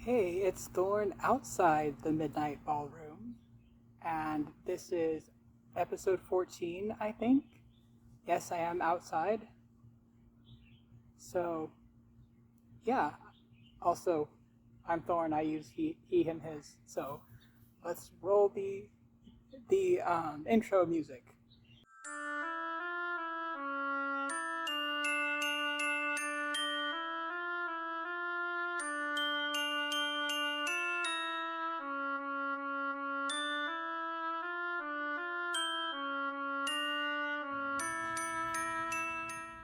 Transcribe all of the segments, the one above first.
Hey, it's Thorn outside the Midnight Ballroom, and this is episode 14, I think. Yes, I am outside. So, yeah. Also, I'm Thorn. I use he, him, his. So, let's roll the intro music.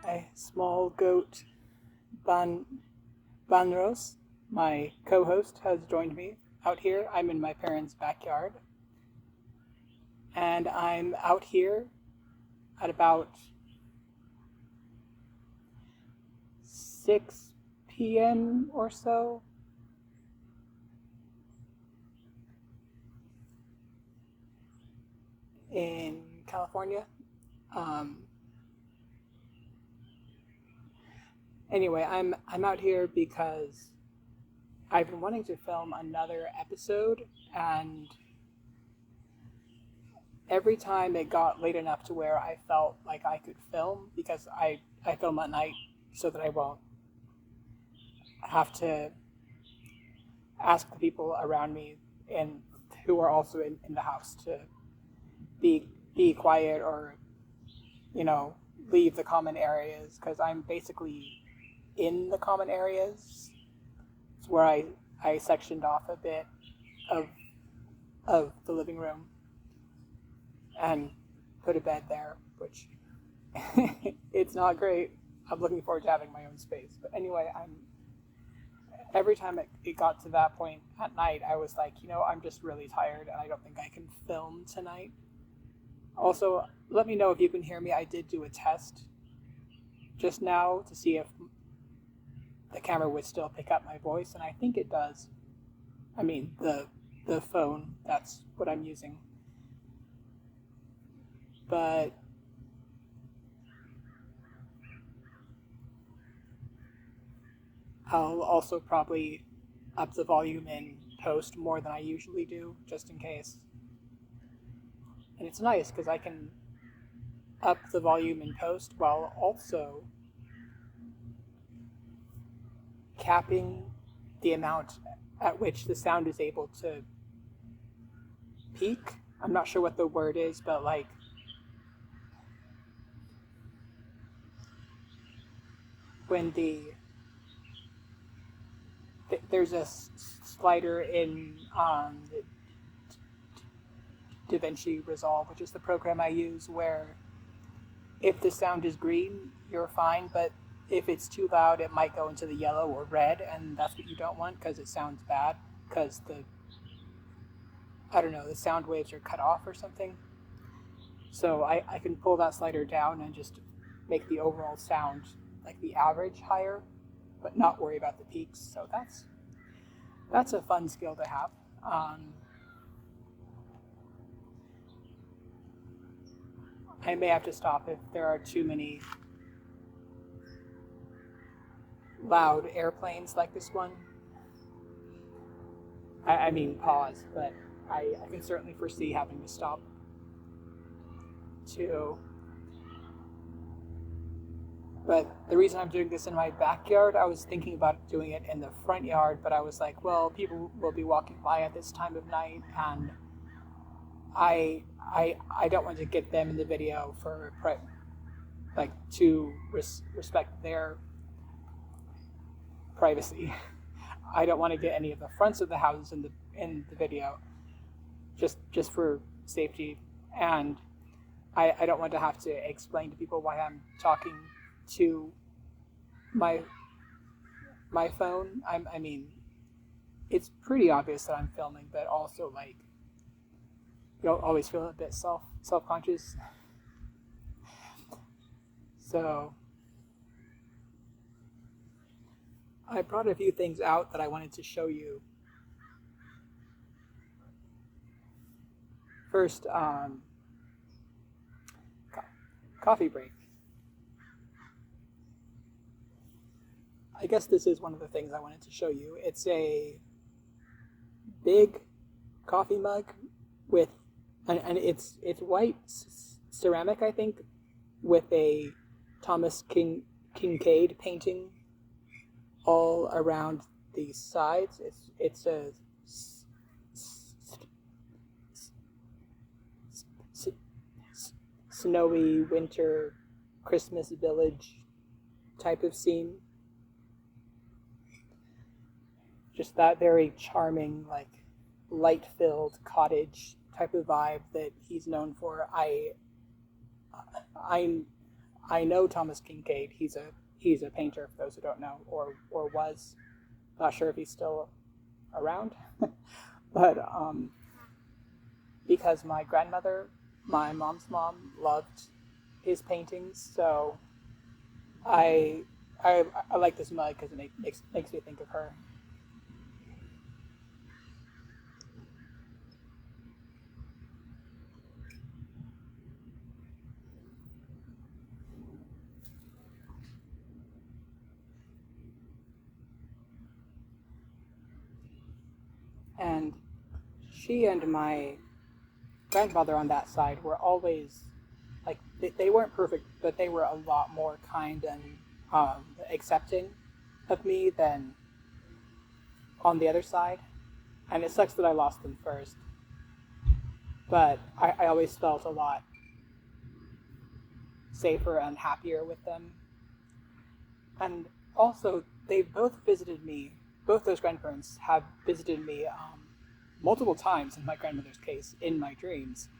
A small goat Banros, my co-host, has joined me out here. I'm in my parents' backyard, and I'm out here at about 6 p.m. or so. In California. Um, anyway, I'm out here because I've been wanting to film another episode, and every time it got late enough to where I felt like I could film, because I film at night so that I won't have to ask the people around me and who are also in the house to be quiet or leave the common areas, because I'm basically in the common areas. It's where I sectioned off a bit of the living room and put a bed there, which it's not great. I'm looking forward to having my own space. But anyway, every time it got to that point at night, I was like, I'm just really tired and I don't think I can film tonight. Also, let me know if you can hear me. I did do a test just now to see if the camera would still pick up my voice, and I think it does. I mean, the phone, that's what I'm using. But I'll also probably up the volume in post more than I usually do, just in case. And it's nice because I can up the volume in post while also capping the amount at which the sound is able to peak. I'm not sure what the word is, but like when there's a slider in DaVinci Resolve, which is the program I use, where if the sound is green, you're fine, but if it's too loud, it might go into the yellow or red, and that's what you don't want because it sounds bad, because the sound waves are cut off or something. So I can pull that slider down and just make the overall sound, like the average, higher, but not worry about the peaks. So that's a fun skill to have. I may have to stop if there are too many loud airplanes like this one. I mean pause, but I can certainly foresee having to stop too. But the reason I'm doing this in my backyard, I was thinking about doing it in the front yard, but I was like, well, people will be walking by at this time of night, and I don't want to get them in the video to respect their privacy. I don't want to get any of the fronts of the houses in the video, just for safety, and I don't want to have to explain to people why I'm talking to my phone. I mean, it's pretty obvious that I'm filming, but also like you'll always feel a bit self-conscious. So I brought a few things out that I wanted to show you. First, coffee break. I guess this is one of the things I wanted to show you. It's a big coffee mug with, and it's white ceramic, I think, with a Thomas Kincaid painting all around the sides. It's a snowy winter Christmas village type of scene. Just that very charming, like, light-filled cottage type of vibe that he's known for. I know Thomas Kincaid. He's a painter, for those who don't know, or was. Not sure if he's still around. But because my grandmother, my mom's mom, loved his paintings, so I like this mug because it makes me think of her. And she and my grandmother on that side were always, like, they weren't perfect, but they were a lot more kind and accepting of me than on the other side. And it sucks that I lost them first. But I always felt a lot safer and happier with them. And also, they both visited me. Both those grandparents have visited me multiple times, in my grandmother's case, in my dreams.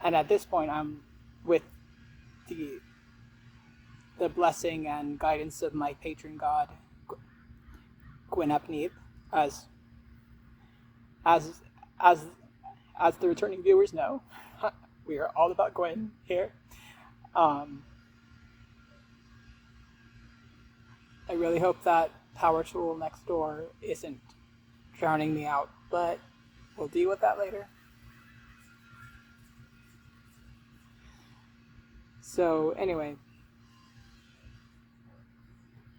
And at this point, I'm with the blessing and guidance of my patron god, Gwynepneb, as the returning viewers know. We are all about Gwen here. I really hope that power tool next door isn't drowning me out, but we'll deal with that later. So anyway,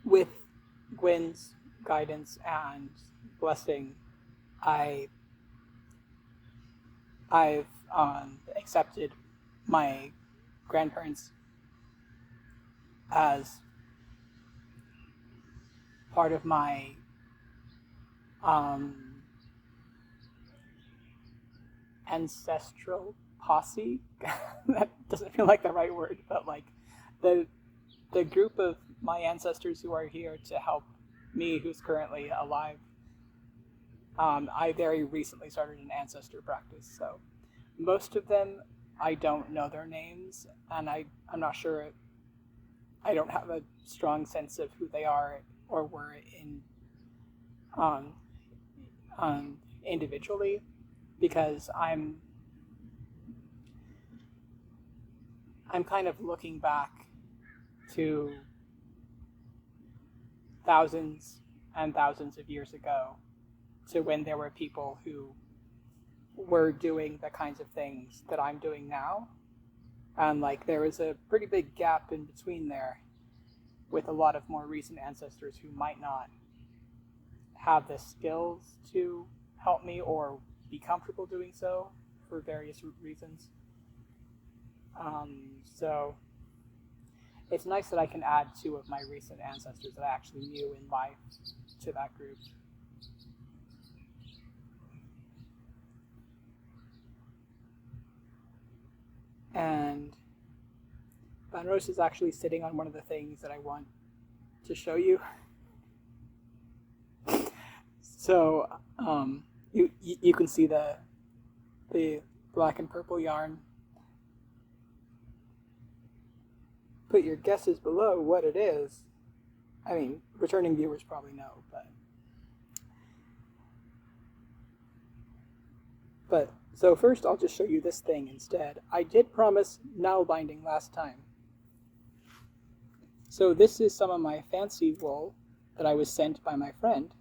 with Gwen's guidance and blessing, I've accepted my grandparents as part of my ancestral posse. That doesn't feel like the right word, but like the group of my ancestors who are here to help me, who's currently alive. I very recently started an ancestor practice, so most of them I don't know their names, and I'm not sure. I don't have a strong sense of who they are or were in individually, because I'm kind of looking back to thousands and thousands of years ago, to when there were people who were doing the kinds of things that I'm doing now. And like there was a pretty big gap in between there with a lot of more recent ancestors who might not have the skills to help me or be comfortable doing so for various reasons. So it's nice that I can add two of my recent ancestors that I actually knew in life to that group. And Banros is actually sitting on one of the things that I want to show you. So you can see the black and purple yarn. Put your guesses below what it is. I mean, returning viewers probably know, but so first I'll just show you this thing instead. I did promise Nalbinding last time. So this is some of my fancy wool that I was sent by my friend.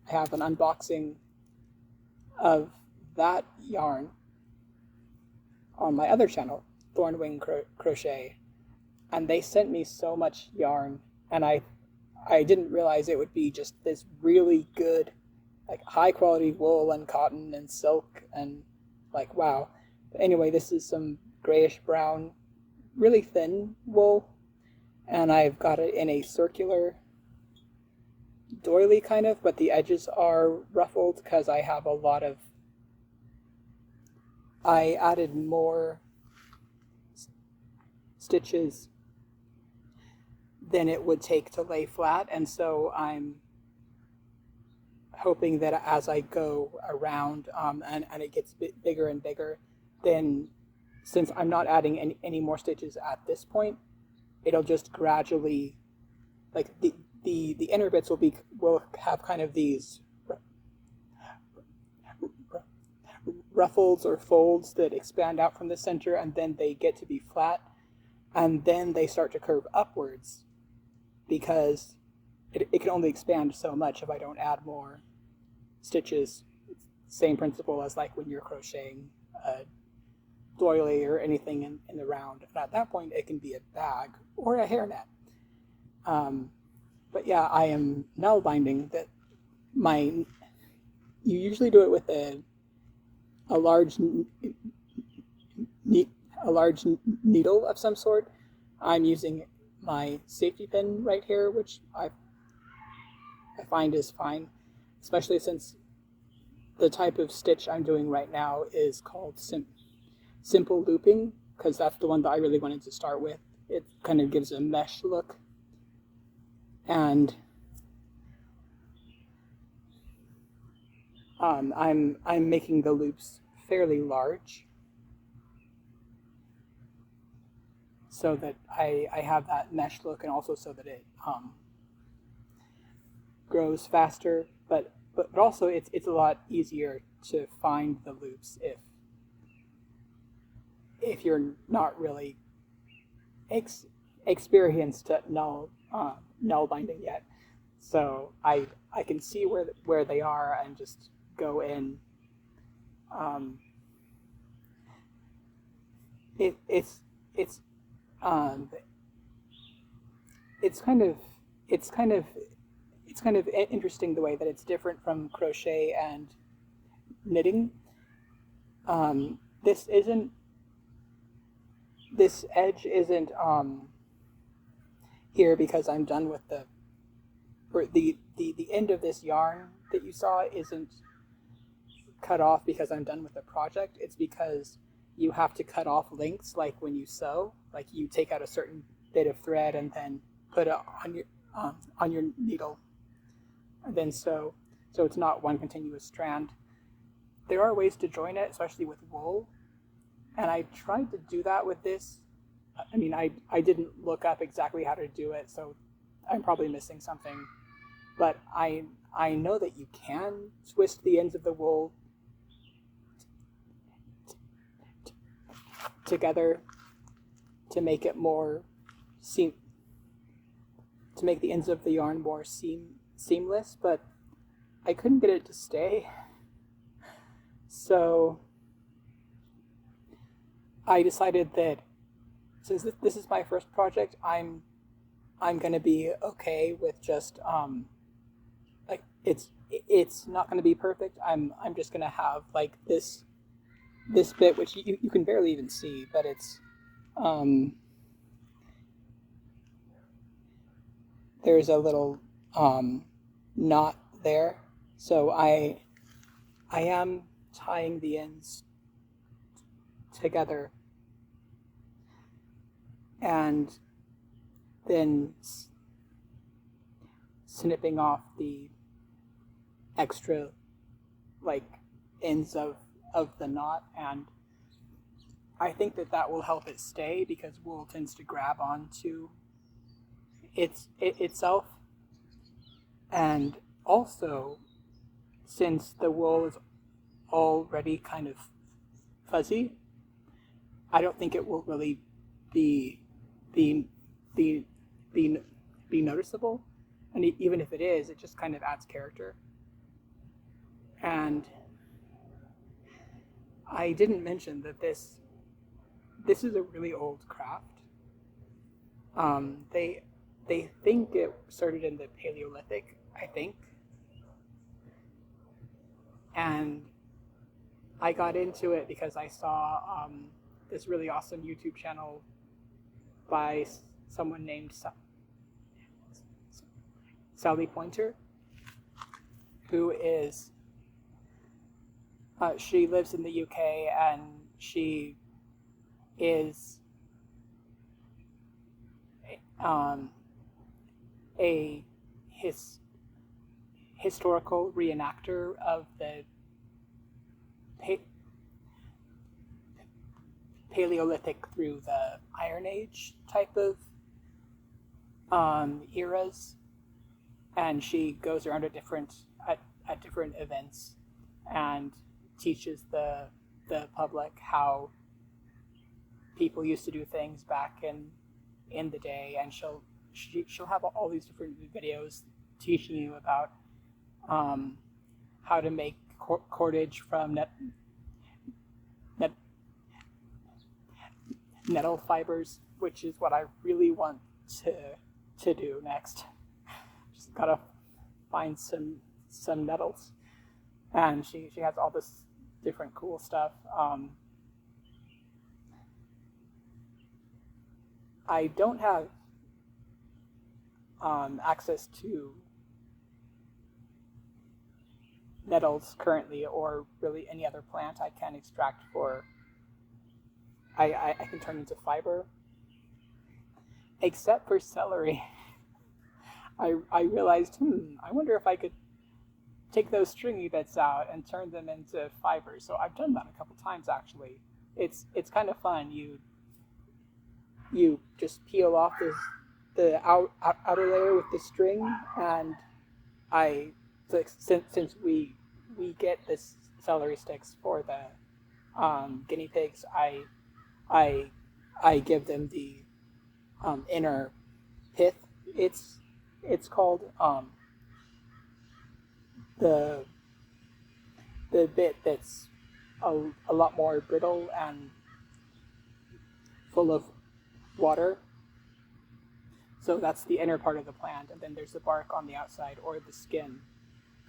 I have an unboxing of that yarn on my other channel, Thornwing Crochet. And they sent me so much yarn, and I didn't realize it would be just this really good like high quality wool and cotton and silk, and like, wow. But anyway, this is some grayish brown, really thin wool, and I've got it in a circular doily kind of, but the edges are ruffled because I have a lot of, I added more stitches than it would take to lay flat, and so I'm hoping that as I go around and it gets bigger and bigger, then since I'm not adding any more stitches at this point, it'll just gradually, like the inner bits will have kind of these ruffles or folds that expand out from the center, and then they get to be flat, and then they start to curve upwards because it can only expand so much if I don't add more stitches. Same principle as like when you're crocheting a doily or anything in the round. And at that point, it can be a bag or a hairnet. But yeah, I am Nalbinding that you usually do it with a large needle of some sort. I'm using my safety pin right here, which I find is fine, especially since the type of stitch I'm doing right now is called simple looping, because that's the one that I really wanted to start with. It kind of gives a mesh look, and I'm making the loops fairly large so that I have that mesh look, and also so that it grows faster, but also it's a lot easier to find the loops if you're not really experienced at null binding yet. So I can see where they are and just go in. It's kind of interesting the way that it's different from crochet and knitting. This edge isn't here because I'm done with the end of this yarn that you saw isn't cut off because I'm done with the project. It's because you have to cut off lengths, like when you sew, like you take out a certain bit of thread and then put it on your needle and then sew, so it's not one continuous strand. There are ways to join it, especially with wool, and I tried to do that with this. I mean, I didn't look up exactly how to do it, so I'm probably missing something, but I know that you can twist the ends of the wool together to make it more to make the ends of the yarn more seamless, but I couldn't get it to stay. So I decided that since this is my first project, I'm gonna be okay with just like it's not gonna be perfect. I'm just gonna have like this bit, which you can barely even see, but it's there's a little knot there, so I am tying the ends together and then snipping off the extra like ends of the knot, and I think that will help it stay because wool tends to grab onto itself. And also, since the wool is already kind of fuzzy, I don't think it will really be noticeable. And even if it is, it just kind of adds character. And I didn't mention that this is a really old craft. They think it started in the Paleolithic, I think. And I got into it because I saw this really awesome YouTube channel by someone named Sally Pointer, who is, she lives in the UK, and she is a historical reenactor of the Paleolithic through the Iron Age type of eras, and she goes around at different events and teaches the public how people used to do things back in the day, and she'll have all these different videos teaching you about how to make cordage from nettle fibers, which is what I really want to do next. Just gotta find some nettles, and she has all this different cool stuff. I don't have access to nettles currently, or really any other plant I can extract for. I can turn into fiber, except for celery. I realized, I wonder if I could take those stringy bits out and turn them into fiber. So I've done that a couple times actually. It's kind of fun. You just peel off the outer layer with the string, and since we get this celery sticks for the guinea pigs, I give them the inner pith. It's called the bit that's a lot more brittle and full of water. So that's the inner part of the plant, and then there's the bark on the outside, or the skin,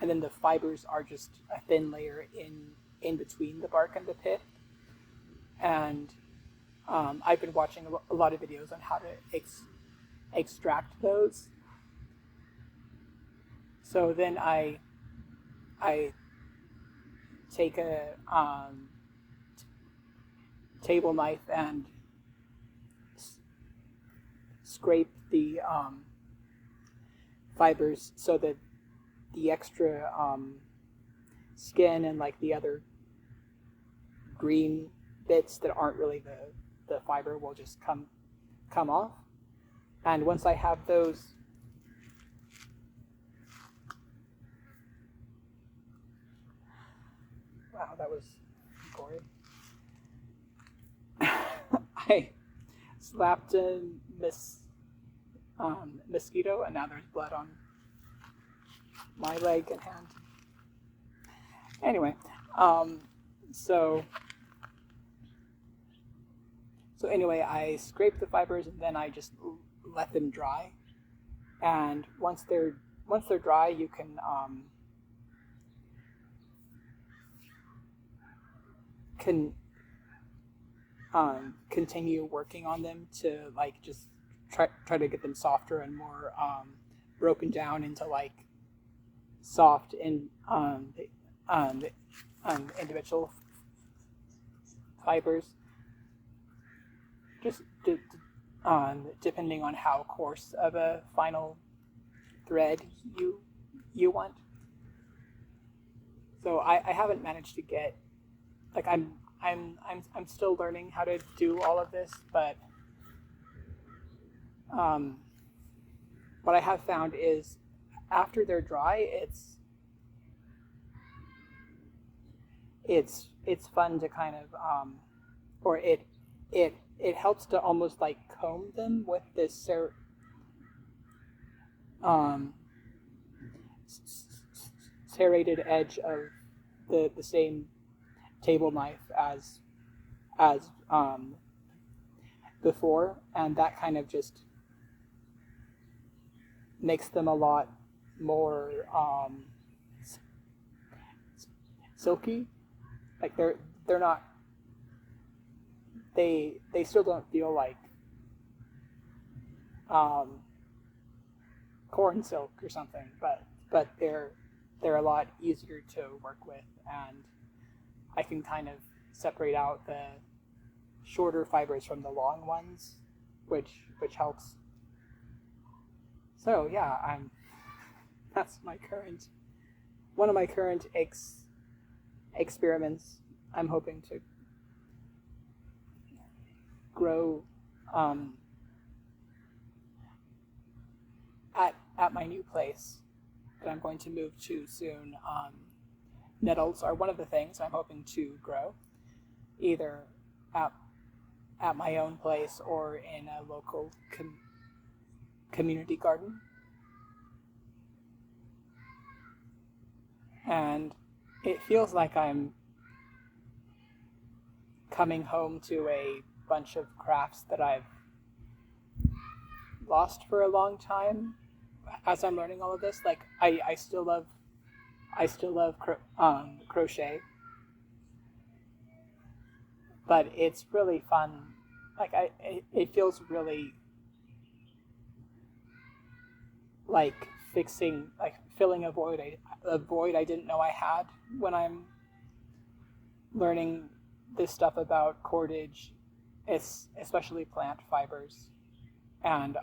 and then the fibers are just a thin layer in between the bark and the pith. And I've been watching a lot of videos on how to extract those. So then I take a table knife and scrape the fibers so that the extra skin and like the other green bits that aren't really the fiber will just come off. And once I have those wow, that was gory. I slapped a mosquito, and now there's blood on my leg and hand. Anyway, so anyway, I scrape the fibers, and then I just let them dry. And once they're dry, you can continue working on them to like just try to get them softer and more broken down into like soft and individual fibers, just depending on how coarse of a final thread you want. So I haven't managed to get, like, I'm still learning how to do all of this, but what I have found is after they're dry, it's fun to kind of or it helps to almost like comb them with this serrated edge of the same table knife as before, and that kind of just makes them a lot more silky. Like they're not. They still don't feel like corn silk or something, but they're a lot easier to work with, and I can kind of separate out the shorter fibers from the long ones, which helps. So yeah, that's one of my current experiments. I'm hoping to grow at my new place that I'm going to move to soon. Nettles are one of the things I'm hoping to grow, either at my own place or in a local community garden. And it feels like I'm coming home to a bunch of crafts that I've lost for a long time as I'm learning all of this. Like I still love crochet, but it's really fun. Like it feels really like filling a void I didn't know I had when I'm learning this stuff about cordage, especially plant fibers, and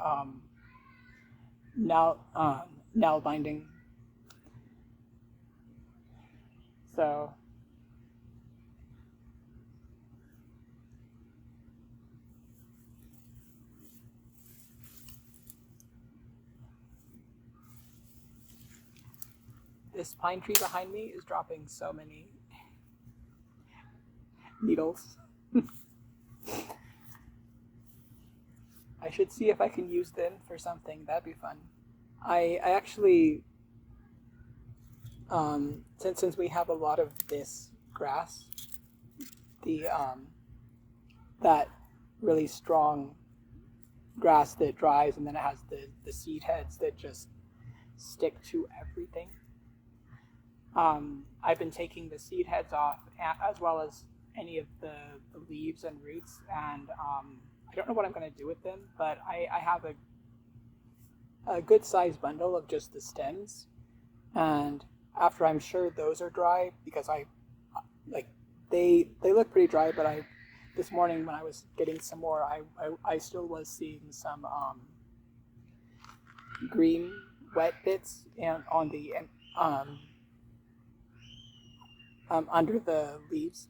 Nalbinding. So this pine tree behind me is dropping so many needles. I should see if I can use them for something. That'd be fun. I actually, since we have a lot of this grass, that really strong grass that dries, and then it has the seed heads that just stick to everything. I've been taking the seed heads off, as well as any of the leaves and roots, and I don't know what I'm going to do with them, but I have a good sized bundle of just the stems, and after I'm sure those are dry, because they look pretty dry, but this morning when I was getting some more, I still was seeing some green wet bits and on the under the leaves.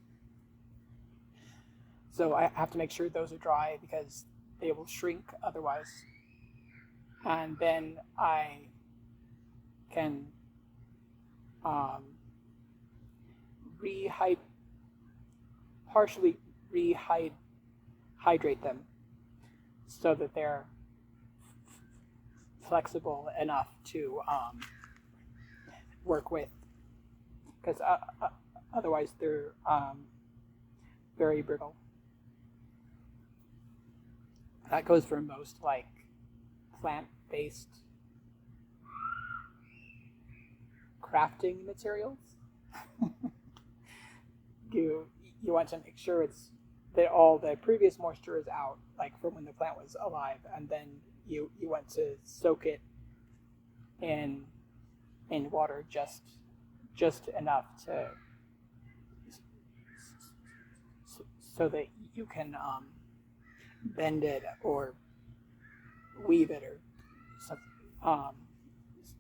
So I have to make sure those are dry because they will shrink otherwise. And then I can partially rehydrate them so that they're flexible enough to work with, because otherwise they're very brittle. That goes for most plant-based crafting materials. You want to make sure that all the previous moisture is out, like from when the plant was alive, and then you want to soak it in water just enough so that you can bend it or weave it or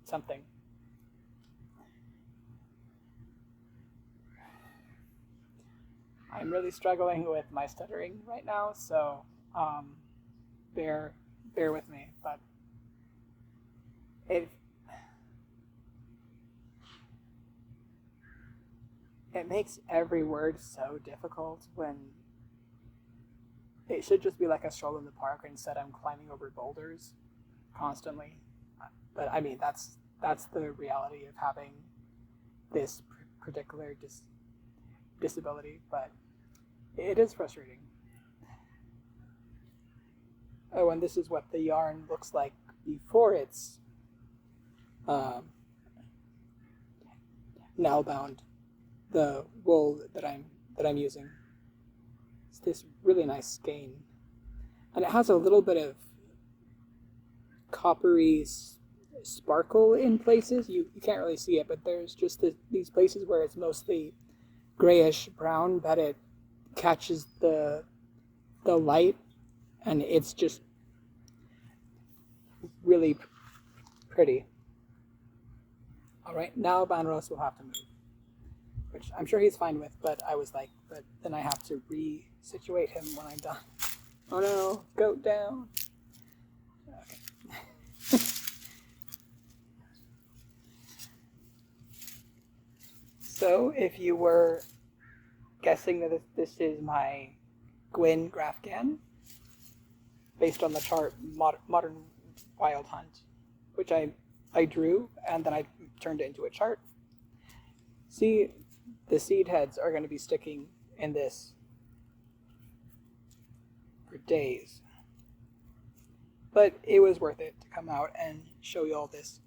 something. I'm really struggling with my stuttering right now, so bear with me. But it makes every word so difficult when it should just be like a stroll in the park. Instead, I'm climbing over boulders constantly. But I mean, that's the reality of having this particular disability. But it is frustrating. Oh, and this is what the yarn looks like before it's now bound. the wool that I'm using. It's this really nice skein, and it has a little bit of coppery sparkle in places. You can't really see it, but there's just these places where it's mostly grayish brown, but it catches the light, and it's just really pretty. All right, now Banros will have to move, which I'm sure he's fine with, but I was like, but then I have to resituate him when I'm done. Oh no, goat down. Okay. So if you were guessing that this is my Gwyn Grafgan, based on the chart Modern Wild Hunt, which I drew and then I turned it into a chart. See, the seed heads are going to be sticking in this for days. But it was worth it to come out and show you all this.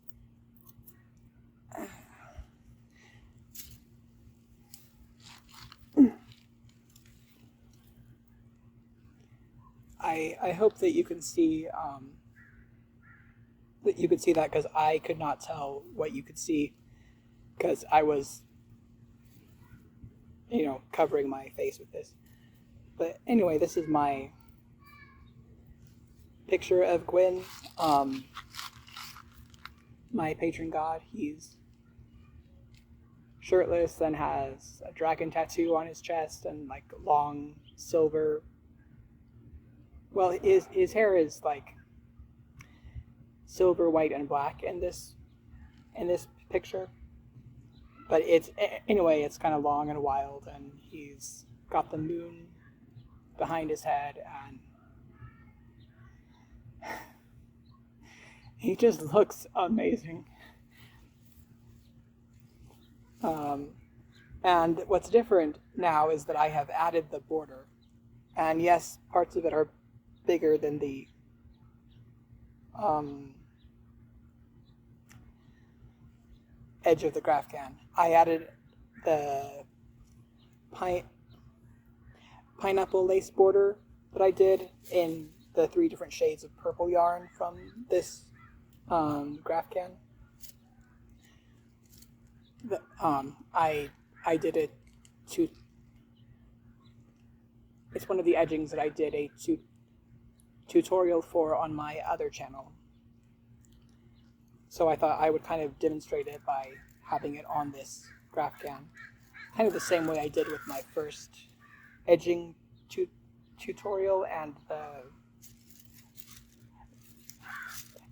I hope that you can see that because I could not tell what you could see because I was, covering my face with this. But anyway, this is my picture of Gwyn, my patron god. He's shirtless and has a dragon tattoo on his chest and like long silver. Well, his hair is like silver, white, and black in this picture. But it's kind of long and wild, and he's got the moon behind his head, and he just looks amazing. And what's different now is that I have added the border, and yes, parts of it are bigger than the edge of the Grafgan. I added the pineapple lace border that I did in the 3 different shades of purple yarn from this Grafgan. I did it to. It's one of the edgings that I did a tutorial for on my other channel. So I thought I would kind of demonstrate it by having it on this Grafgan. Kind of the same way I did with my first edging tutorial and the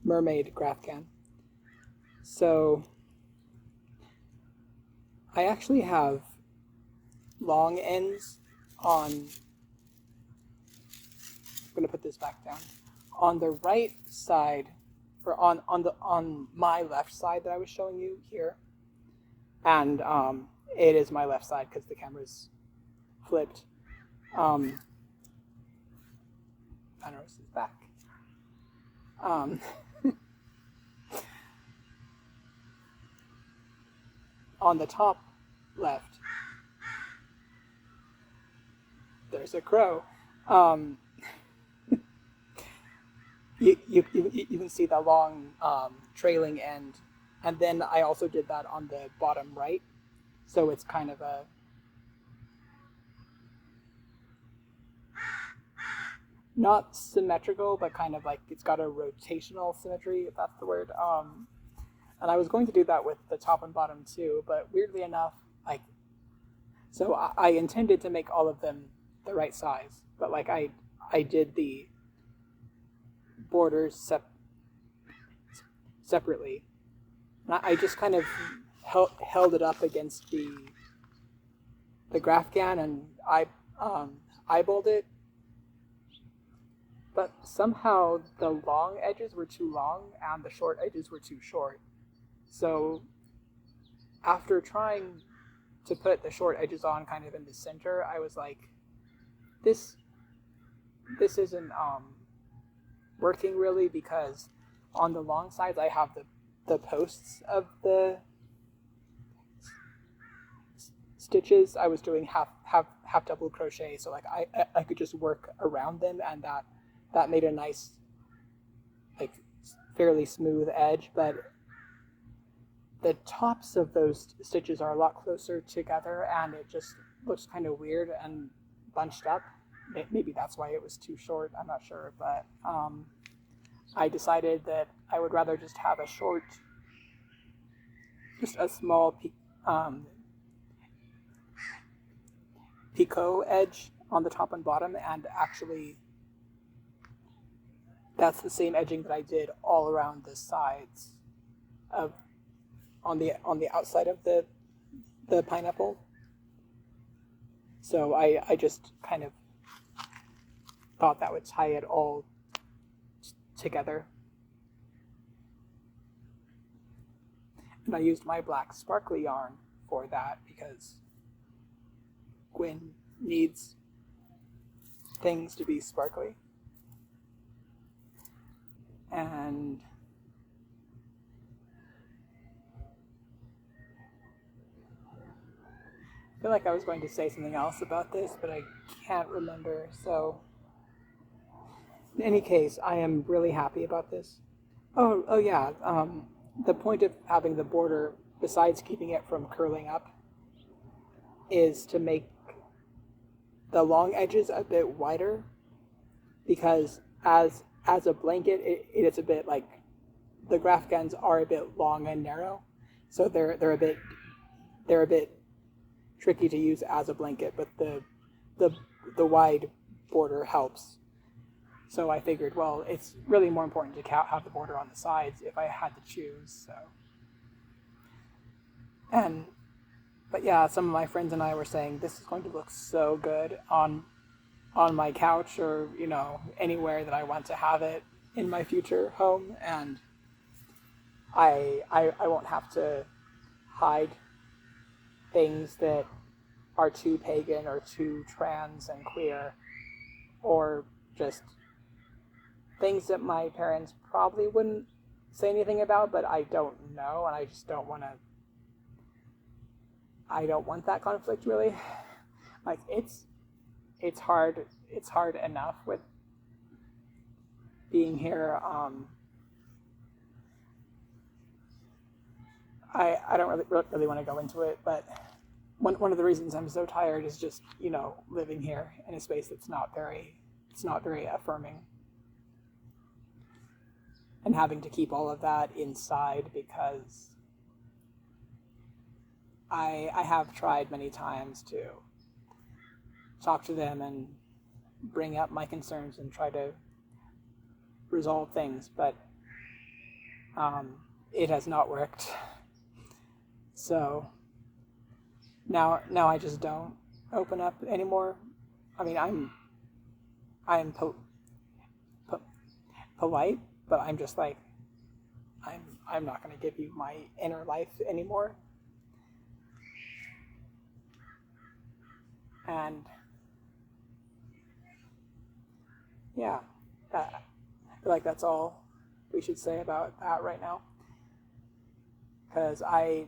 mermaid Grafgan. So I actually have long ends on, I'm going to put this back down, on the right side, or on my left side that I was showing you here, and it is my left side because the camera's flipped. I don't know, this is back. On the top left, there's a crow. You can see the long trailing end, and then I also did that on the bottom right, so it's kind of a not symmetrical, but kind of like it's got a rotational symmetry, if that's the word. And I was going to do that with the top and bottom too, but weirdly enough, so I intended to make all of them the right size, but like I did the borders separately. And I just kind of held it up against the Grafgan, and I eyeballed it. But somehow the long edges were too long and the short edges were too short. So after trying to put the short edges on kind of in the center, I was like, this isn't working really, because on the long sides I have the posts of the stitches, I was doing half double crochet, so like I could just work around them, and that made a nice, like, fairly smooth edge. But the tops of those stitches are a lot closer together, and it just looks kind of weird and bunched up. Maybe that's why it was too short, I'm not sure, but I decided that I would rather just have a short, just a small picot edge on the top and bottom, and actually that's the same edging that I did all around the sides of on the outside of the pineapple. So I just kind of thought that would tie it all together. And I used my black sparkly yarn for that because Gwen needs things to be sparkly. And I feel like I was going to say something else about this, but I can't remember. So in any case, I am really happy about this. Oh yeah. The point of having the border, besides keeping it from curling up, is to make the long edges a bit wider, because as a blanket, it is a bit like, the graphic ends are a bit long and narrow, so they're a bit tricky to use as a blanket, but the wide border helps. So I figured, well, it's really more important to have the border on the sides if I had to choose. So, but yeah, some of my friends and I were saying this is going to look so good on my couch, or anywhere that I want to have it in my future home, and I won't have to hide things that are too pagan or too trans and queer, or just things that my parents probably wouldn't say anything about, but I don't know, and I just don't want that conflict, really. Like, it's hard enough with being here. I don't really want to go into it, but one of the reasons I'm so tired is just, living here in a space that's not very affirming, and having to keep all of that inside, because I have tried many times to talk to them and bring up my concerns and try to resolve things, but it has not worked. So now I just don't open up anymore. I mean, I'm polite, but I'm just like, I'm not going to give you my inner life anymore. And yeah, I feel like that's all we should say about that right now, because I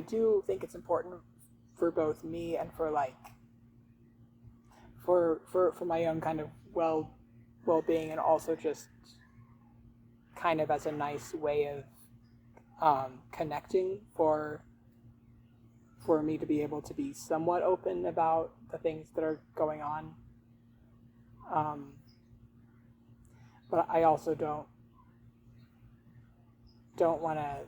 do think it's important for both me and for my own kind of well-being, and also just kind of as a nice way of connecting for me to be able to be somewhat open about the things that are going on. But I also don't want to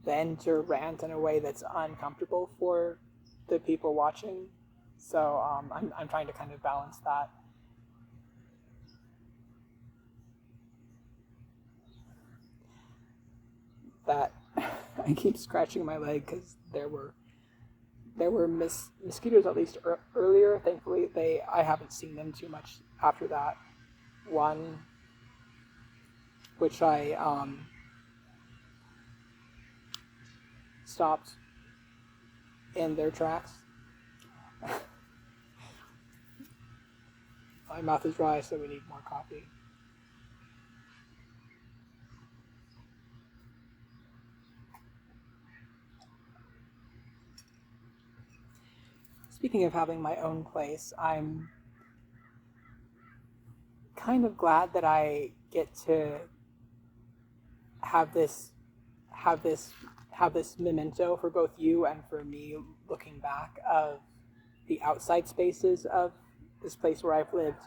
vent or rant in a way that's uncomfortable for the people watching. So I'm trying to kind of balance that. I keep scratching my leg because there were mosquitoes, at least earlier. Thankfully, I haven't seen them too much after that one, which I stopped in their tracks. My mouth is dry, so we need more coffee. speaking of having my own place, I'm kind of glad that I get to have this memento for both you and for me, looking back, of the outside spaces of this place where I've lived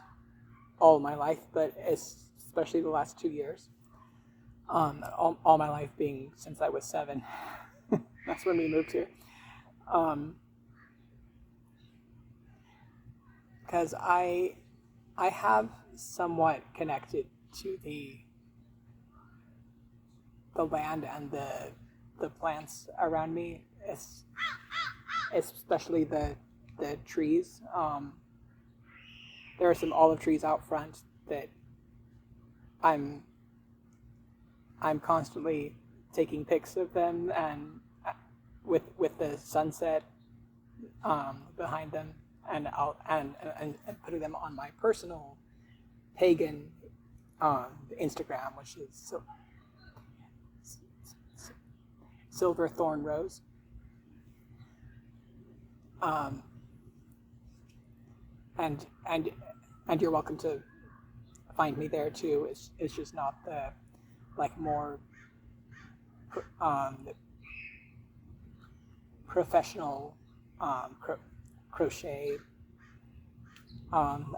all my life, but especially the last 2 years. All my life being since I was 7. That's when we moved here. Because I have somewhat connected to the land and the plants around me, especially the trees. There are some olive trees out front that I'm constantly taking pics of them, and with the sunset behind them, and putting them on my personal pagan Instagram, which is Silver Thorn Rose. And you're welcome to find me there too. It's just not the more professional crochet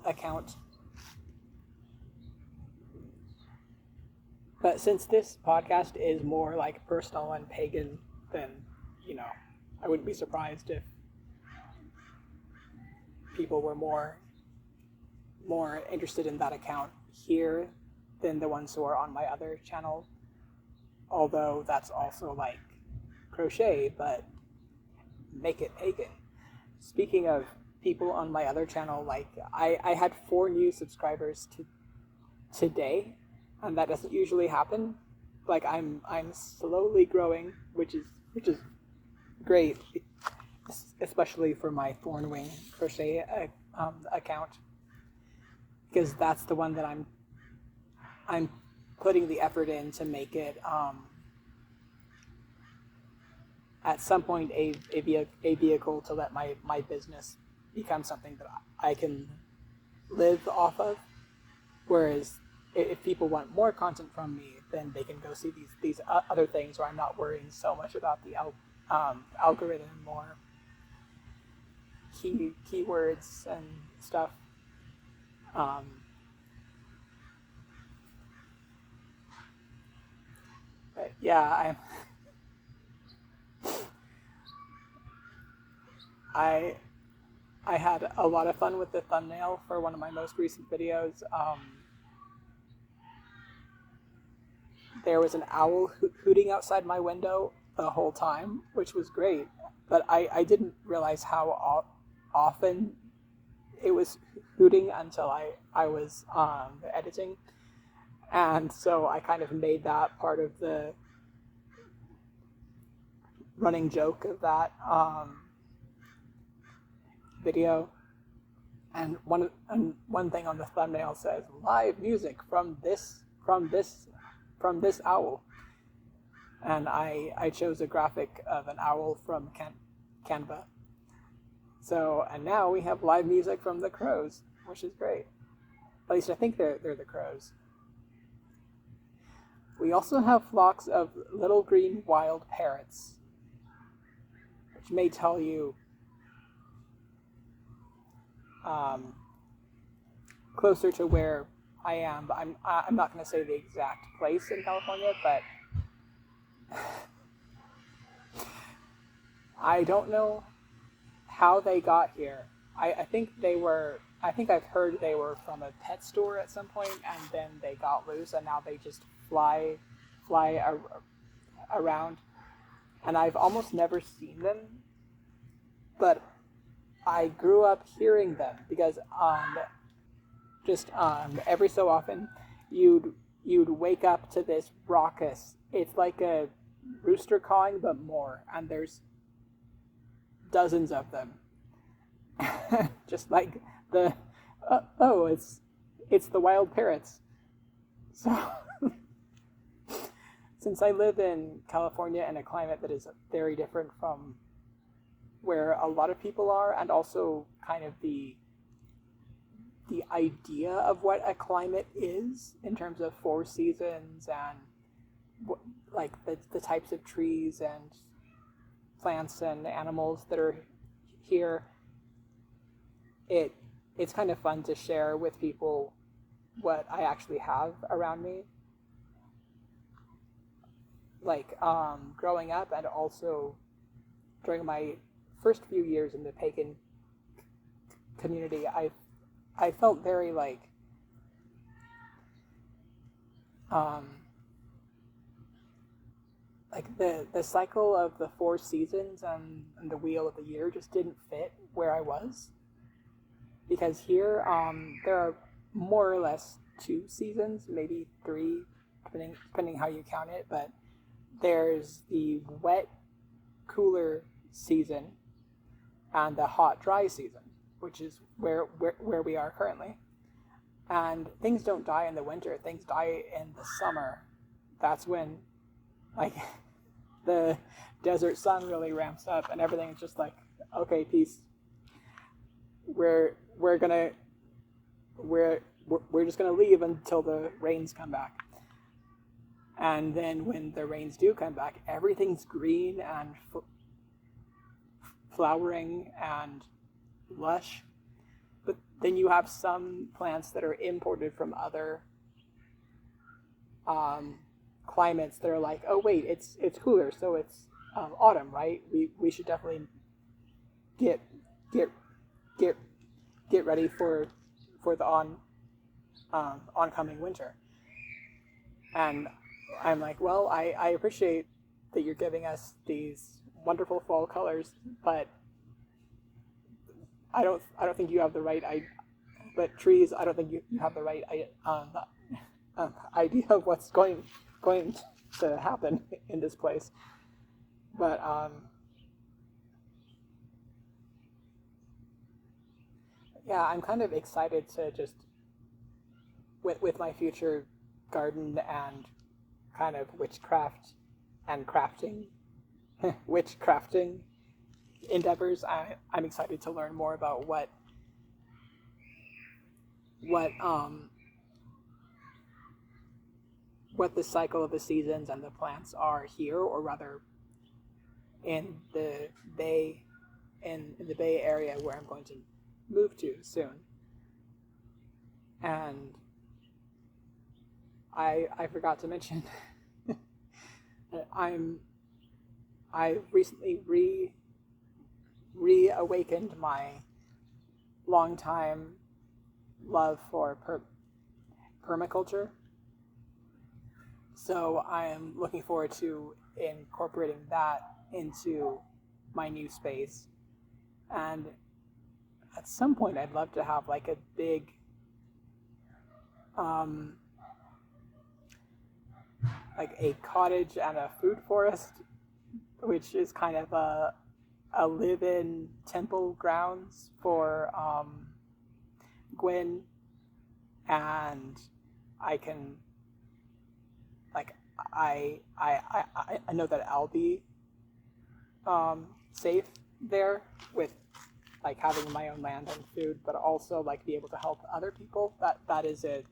account. But since this podcast is more personal and pagan, then I wouldn't be surprised if people were more interested in that account here than the ones who are on my other channel. Although that's also crochet, but make it pagan. Speaking of people on my other channel, I had 4 new subscribers today, and that doesn't usually happen. I'm slowly growing, which is great, especially for my Thornwing crochet account, because that's the one that I'm putting the effort in to make it at some point a vehicle to let my business become something that I can live off of. Whereas if people want more content from me, then they can go see these other things where I'm not worrying so much about the algorithm or keywords and stuff. But yeah, I had a lot of fun with the thumbnail for one of my most recent videos. There was an owl hooting outside my window the whole time, which was great. But I didn't realize how often it was hooting until I was editing. And so I kind of made that part of the running joke of that video. And one thing on the thumbnail says live music from this owl. And I chose a graphic of an owl from Canva. So, and now we have live music from the crows, which is great. At least I think they're the crows. We also have flocks of little green wild parrots, which may tell you closer to where I am, but I'm not going to say the exact place in California, but I don't know how they got here. I think I've heard they were from a pet store at some point, and then they got loose, and now they just fly around. And I've almost never seen them, but I grew up hearing them because every so often you'd wake up to this raucous. It's like a rooster cawing, but more, and there's dozens of them. Just like the it's the wild parrots. So since I live in California in a climate that is very different from where a lot of people are, and also kind of the idea of what a climate is in terms of 4 seasons and like the types of trees and plants and animals that are here. It's kind of fun to share with people what I actually have around me. Like growing up, and also during my first few years in the pagan community, I felt very like the cycle of the 4 seasons and the wheel of the year just didn't fit where I was. Because here there are more or less 2 seasons, maybe 3, depending how you count it, but there's the wet, cooler season and the hot, dry season, which is where we are currently. And things don't die in the winter, things die in the summer. That's when like the desert sun really ramps up and everything's just like, okay, peace. We're just gonna leave until the rains come back. And then when the rains do come back, everything's green and flowering and lush. But then you have some plants that are imported from other climates that are like, oh wait, it's cooler, so it's autumn, right? We should definitely get ready for the oncoming winter. And I'm like, well, I appreciate that you're giving us these wonderful fall colors, but I don't think you have the right but trees, I don't think you have the right idea of what's going to happen in this place. But yeah, I'm kind of excited to just with my future garden and kind of witchcraft and crafting witchcrafting endeavors. I'm excited to learn more about what the cycle of the seasons and the plants are here, or rather in the Bay Area where I'm going to move to soon. And I forgot to mention I recently reawakened my longtime love for permaculture. So I am looking forward to incorporating that into my new space. And at some point I'd love to have like a big like a cottage and a food forest, which is kind of a live-in temple grounds for Gwen, and I can like I know that I'll be safe there with like having my own land and food, but also like be able to help other people. That is a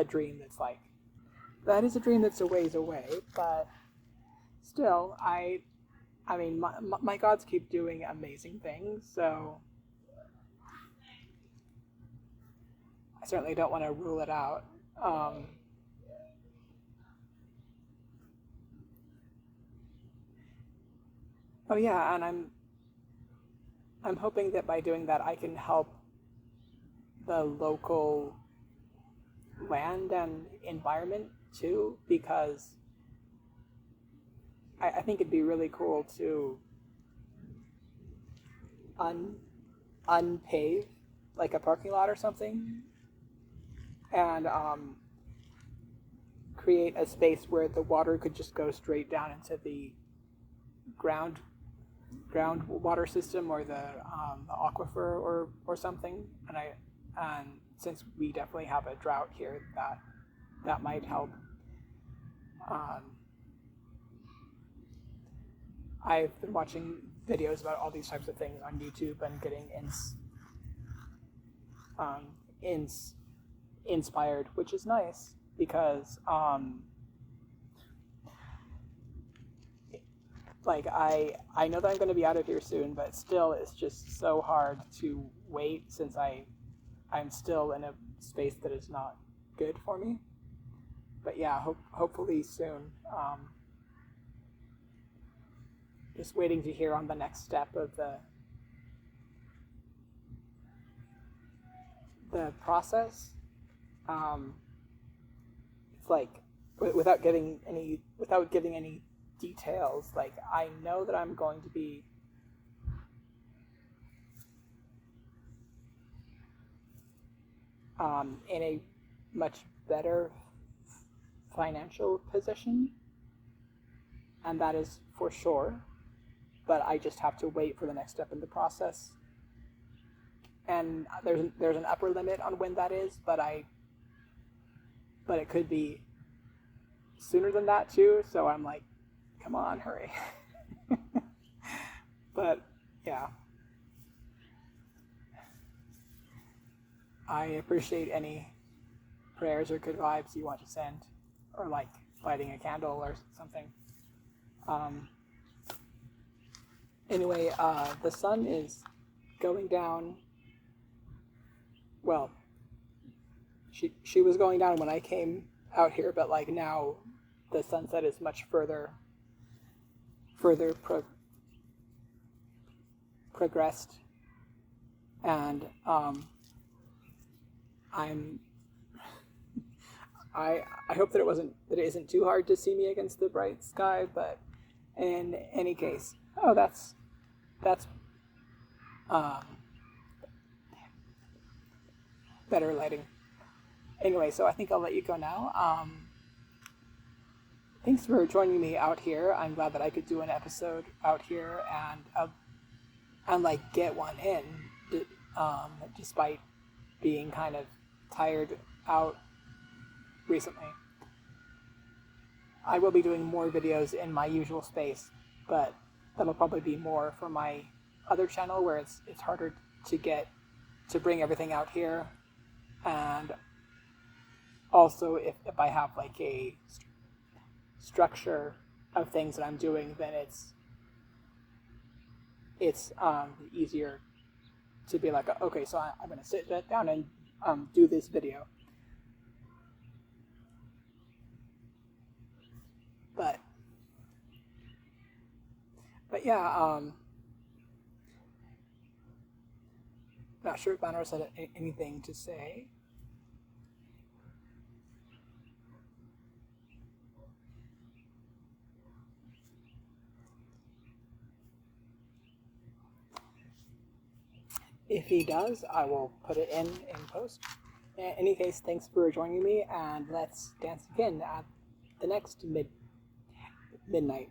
dream that's like, that is a dream that's a ways away, but still, I mean, my gods keep doing amazing things, so I certainly don't want to rule it out. Oh yeah, and I'm hoping that by doing that I can help the local land and environment too, because I think it'd be really cool to unpave like a parking lot or something, and create a space where the water could just go straight down into the ground water system, or the aquifer or something. And since we definitely have a drought here, that might help. I've been watching videos about all these types of things on YouTube and getting inspired, which is nice because like I know that I'm going to be out of here soon, but still it's just so hard to wait since I'm still in a space that is not good for me. But yeah, hopefully soon. Just waiting to hear on the next step of the process. It's like without giving any details. Like I know that I'm going to be in a much better financial position, and that is for sure. But I just have to wait for the next step in the process. And there's an upper limit on when that is, but it could be sooner than that too. So I'm like, come on, hurry. But yeah, I appreciate any prayers or good vibes you want to send, or like lighting a candle or something. Anyway, the sun is going down. Well, she was going down when I came out here, but like now the sunset is much further progressed, and I hope that it isn't too hard to see me against the bright sky, but in any case, that's better lighting. Anyway, so I think I'll let you go now. Thanks for joining me out here. I'm glad that I could do an episode out here and like get one in, despite being kind of tired out recently. I will be doing more videos in my usual space, but that'll probably be more for my other channel where it's harder to bring everything out here. And also if I have like a structure of things that I'm doing, then it's easier to be like, okay, so I'm going to sit down and do this video. But yeah, not sure if Banner had anything to say. If he does, I will put it in post. In any case, thanks for joining me, and let's dance again at the next midnight.